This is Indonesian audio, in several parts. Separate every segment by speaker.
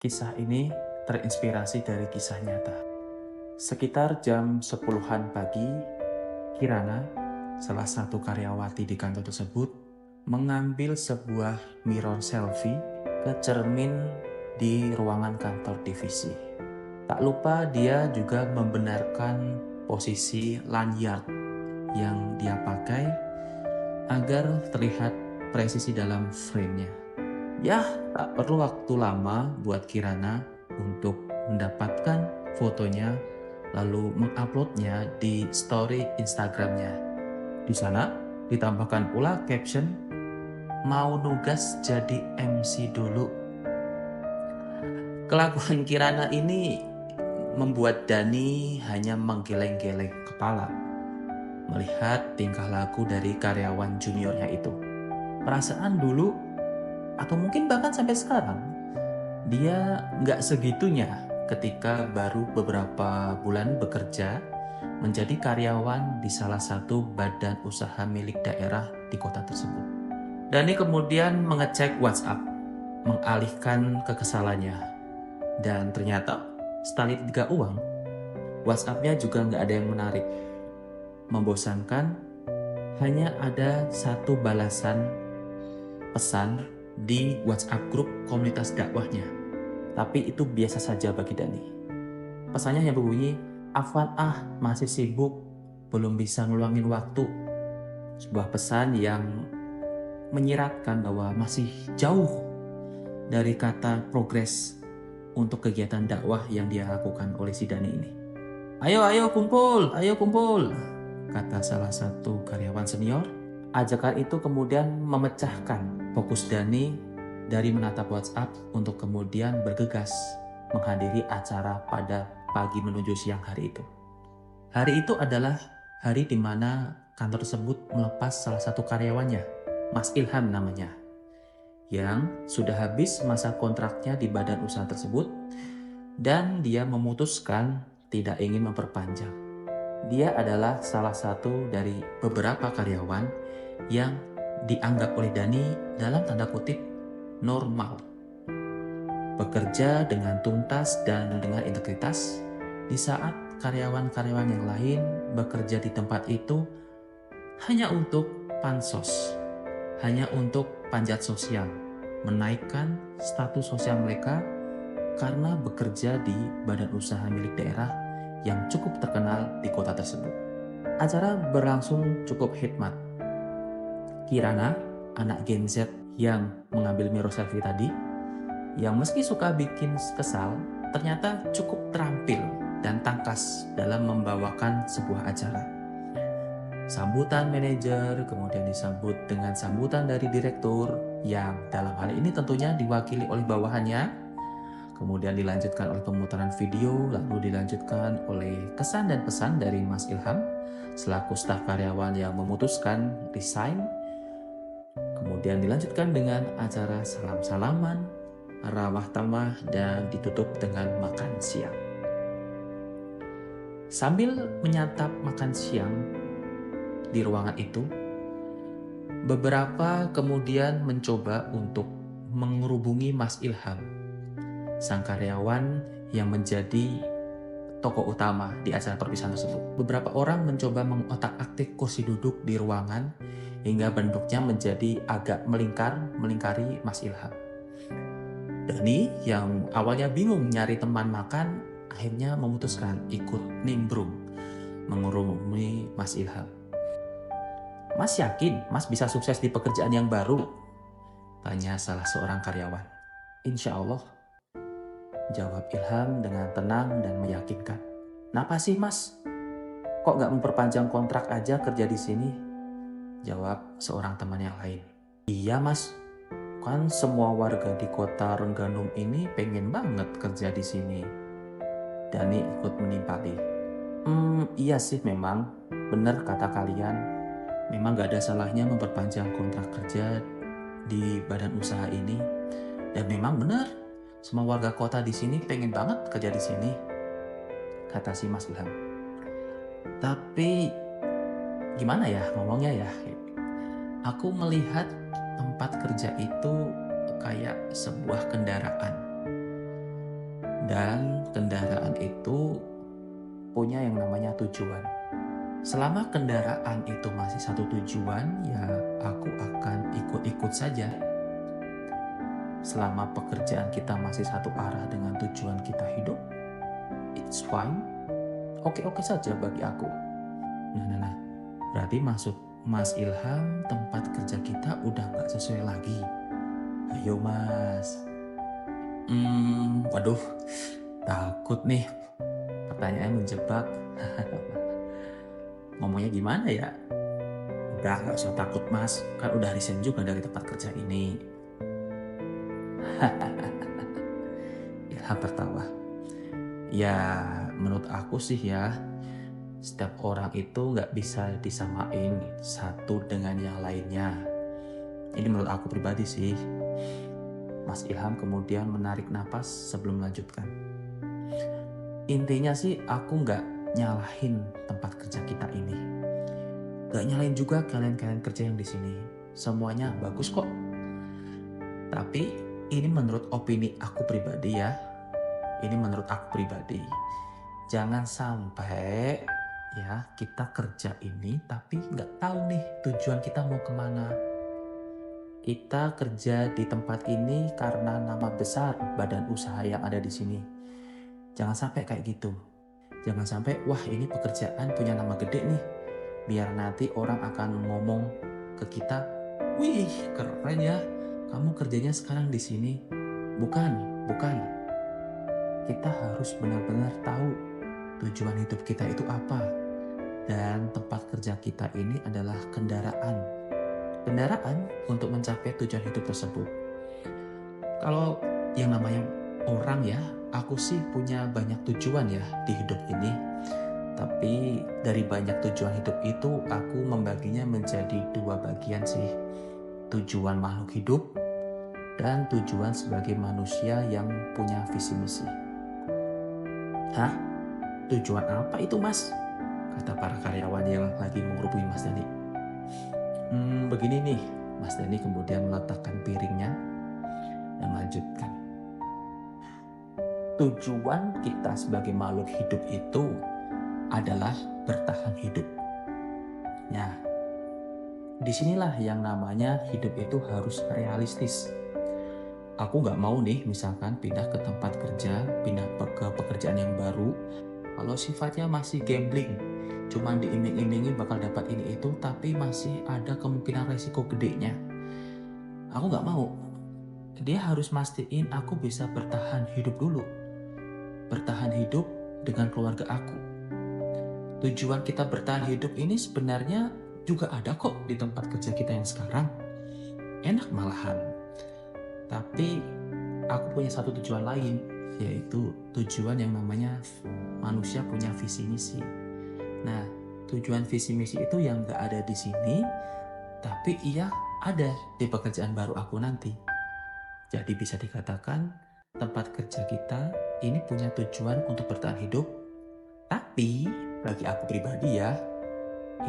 Speaker 1: Kisah ini terinspirasi dari kisah nyata. Sekitar jam 10-an pagi, Kirana, salah satu karyawati di kantor tersebut, mengambil sebuah mirror selfie ke cermin di ruangan kantor divisi. Tak lupa dia juga membenarkan posisi lanyard yang dia pakai agar terlihat presisi dalam frame-nya. Ya, tak perlu waktu lama buat Kirana untuk mendapatkan fotonya lalu menguploadnya di story Instagramnya. Di sana ditambahkan pula caption, mau nugas jadi MC dulu. Kelakuan Kirana ini membuat Dani hanya menggeleng-geleng kepala melihat tingkah laku dari karyawan juniornya itu. Perasaan dulu atau mungkin bahkan sampai sekarang, dia nggak segitunya ketika baru beberapa bulan bekerja menjadi karyawan di salah satu badan usaha milik daerah di kota tersebut. Dani kemudian mengecek WhatsApp, mengalihkan kekesalannya. Dan ternyata setelah tiga uang, WhatsApp-nya juga nggak ada yang menarik. Membosankan, hanya ada satu balasan pesan di WhatsApp grup komunitas dakwahnya. Tapi itu biasa saja bagi Dani. Pesannya yang berbunyi, "Afwan masih sibuk, belum bisa ngeluangin waktu." Sebuah pesan yang menyiratkan bahwa masih jauh dari kata progres untuk kegiatan dakwah yang dia lakukan oleh si Dani ini. Ayo kumpul, kata salah satu karyawan senior. Ajakan itu kemudian memecahkan fokus Dani dari menatap WhatsApp untuk kemudian bergegas menghadiri acara pada pagi menuju siang hari itu. Hari itu adalah hari di mana kantor tersebut melepas salah satu karyawannya, Mas Ilham namanya, yang sudah habis masa kontraknya di badan usaha tersebut dan dia memutuskan tidak ingin memperpanjang. Dia adalah salah satu dari beberapa karyawan yang dianggap oleh Dani dalam tanda kutip normal. Bekerja dengan tuntas dan dengan integritas di saat karyawan-karyawan yang lain bekerja di tempat itu hanya untuk pansos, hanya untuk panjat sosial, menaikkan status sosial mereka karena bekerja di badan usaha milik daerah yang cukup terkenal di kota tersebut. Acara berlangsung cukup hikmat. Kirana, anak Gen Z yang mengambil mirror selfie tadi, yang meski suka bikin kesal, ternyata cukup terampil dan tangkas dalam membawakan sebuah acara. Sambutan manajer, kemudian disambut dengan sambutan dari direktur, yang dalam hal ini tentunya diwakili oleh bawahannya, kemudian dilanjutkan oleh pemutaran video, lalu dilanjutkan oleh kesan dan pesan dari Mas Ilham, selaku staf karyawan yang memutuskan resign. Kemudian dilanjutkan dengan acara salam-salaman, ramah tamah, dan ditutup dengan makan siang. Sambil menyantap makan siang di ruangan itu, beberapa kemudian mencoba untuk menghubungi Mas Ilham, sang karyawan yang menjadi tokoh utama di acara perpisahan tersebut. Beberapa orang mencoba mengotak-atik kursi duduk di ruangan hingga bentuknya menjadi agak melingkari Mas Ilham. Dani yang awalnya bingung nyari teman makan, akhirnya memutuskan ikut nimbrung mengurungi Mas Ilham. "Mas yakin Mas bisa sukses di pekerjaan yang baru?" tanya salah seorang karyawan. "Insya Allah," jawab Ilham dengan tenang dan meyakinkan. "Kenapa sih Mas? Kok gak memperpanjang kontrak aja kerja di sini?" jawab seorang teman yang lain. "Iya Mas, kan semua warga di kota Rengganum ini pengen banget kerja di sini." Dani ikut menimpali. Iya sih memang, bener kata kalian. Memang gak ada salahnya memperpanjang kontrak kerja di badan usaha ini. Dan memang benar, semua warga kota di sini pengen banget kerja di sini, kata si Mas Ilham. Tapi gimana ya ngomongnya ya? Aku melihat tempat kerja itu kayak sebuah kendaraan. Dan kendaraan itu punya yang namanya tujuan. Selama kendaraan itu masih satu tujuan, ya aku akan ikut-ikut saja. Selama pekerjaan kita masih satu arah dengan tujuan kita hidup, it's fine. Oke-oke saja bagi aku. Nah. Berarti maksud Mas Ilham, tempat kerja kita udah gak sesuai lagi. Ayo Mas. Waduh, takut nih. Pertanyaannya menjebak. Ngomongnya gimana ya? Udah gak usah takut Mas, kan udah resign juga dari tempat kerja ini. Ilham tertawa. Ya, menurut aku sih ya, setiap orang itu nggak bisa disamain satu dengan yang lainnya. Ini menurut aku pribadi sih. Mas Ilham kemudian menarik napas sebelum melanjutkan. Intinya sih aku nggak nyalahin tempat kerja kita ini. Nggak nyalahin juga kalian-kalian kerja yang di sini. Semuanya bagus kok. Tapi ini menurut opini aku pribadi ya. Ini menurut aku pribadi. Jangan sampai ya kita kerja ini tapi nggak tahu nih tujuan kita mau kemana. Kita kerja di tempat ini karena nama besar badan usaha yang ada di sini. Jangan sampai kayak gitu. Jangan sampai wah ini pekerjaan punya nama gede nih. Biar nanti orang akan ngomong ke kita, wih keren ya, kamu kerjanya sekarang di sini. Bukan. Kita harus benar-benar tahu tujuan hidup kita itu apa. Dan tempat kerja kita ini adalah kendaraan untuk mencapai tujuan hidup tersebut. Kalau yang namanya orang ya, aku sih punya banyak tujuan ya di hidup ini. Tapi dari banyak tujuan hidup itu aku membaginya menjadi 2 bagian sih. Tujuan makhluk hidup dan tujuan sebagai manusia yang punya visi misi. Hah? Tujuan apa itu Mas? Kata para karyawan yang lagi mengerubungi Mas Dani. Begini nih, Mas Dani kemudian meletakkan piringnya dan melanjutkan. Tujuan kita sebagai makhluk hidup itu adalah bertahan hidup. Nah, disinilah yang namanya hidup itu harus realistis. Aku nggak mau nih misalkan pindah ke tempat kerja, pindah ke pekerjaan yang baru, kalau sifatnya masih gambling, cuman diiming-imingi bakal dapat ini itu, tapi masih ada kemungkinan resiko gedenya. Aku nggak mau. Dia harus mastiin aku bisa bertahan hidup dulu. Bertahan hidup dengan keluarga aku. Tujuan kita bertahan hidup ini sebenarnya juga ada kok di tempat kerja kita yang sekarang. Enak malahan. Tapi aku punya satu tujuan lain, yaitu tujuan yang namanya manusia punya visi misi. Nah, tujuan visi misi itu yang gak ada di sini, tapi ia ada di pekerjaan baru aku nanti. Jadi bisa dikatakan tempat kerja kita ini punya tujuan untuk bertahan hidup, tapi bagi aku pribadi ya,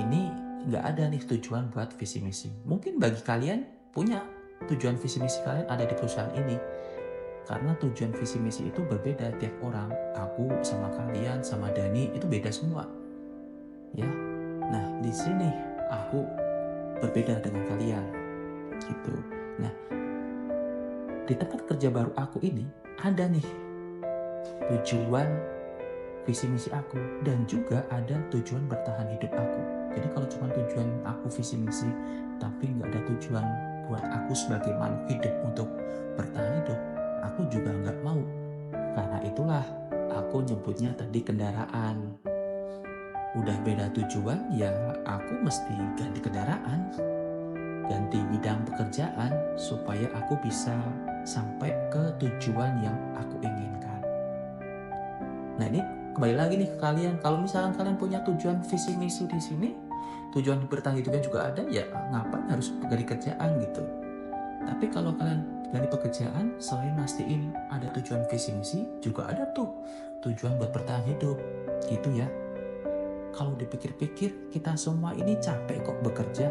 Speaker 1: ini gak ada nih tujuan buat visi misi. Mungkin bagi kalian punya tujuan visi misi, kalian ada di perusahaan ini. Karena tujuan visi misi itu berbeda tiap orang. Aku sama kalian, sama Dani itu beda semua. Ya. Nah, di sini aku berbeda dengan kalian. Gitu. Nah, di tempat kerja baru aku ini ada nih tujuan visi misi aku dan juga ada tujuan bertahan hidup aku. Jadi kalau cuma tujuan aku visi misi tapi nggak ada tujuan buat aku sebagai makhluk hidup untuk bertahan hidup, aku juga nggak mau. Karena itulah aku nyebutnya tadi kendaraan. Udah beda tujuan, ya aku mesti ganti kendaraan, ganti bidang pekerjaan supaya aku bisa sampai ke tujuan yang aku inginkan. Nah ini kembali lagi nih ke kalian. Kalau misalkan kalian punya tujuan visi misi di sini, tujuan bertahan hidupnya juga ada, ya ngapain harus ganti kerjaan gitu. Tapi kalau kalian ganti pekerjaan, selain mastiin ada tujuan visi misi, juga ada tuh tujuan buat bertahan hidup gitu ya. Kalau dipikir-pikir, kita semua ini capek kok bekerja.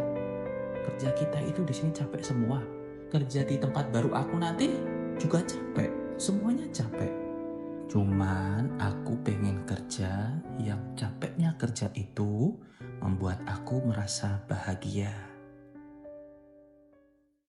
Speaker 1: Kerja kita itu di sini capek semua. Kerja di tempat baru aku nanti juga capek, semuanya capek. Cuman aku pengen kerja yang capeknya kerja itu membuat aku merasa bahagia.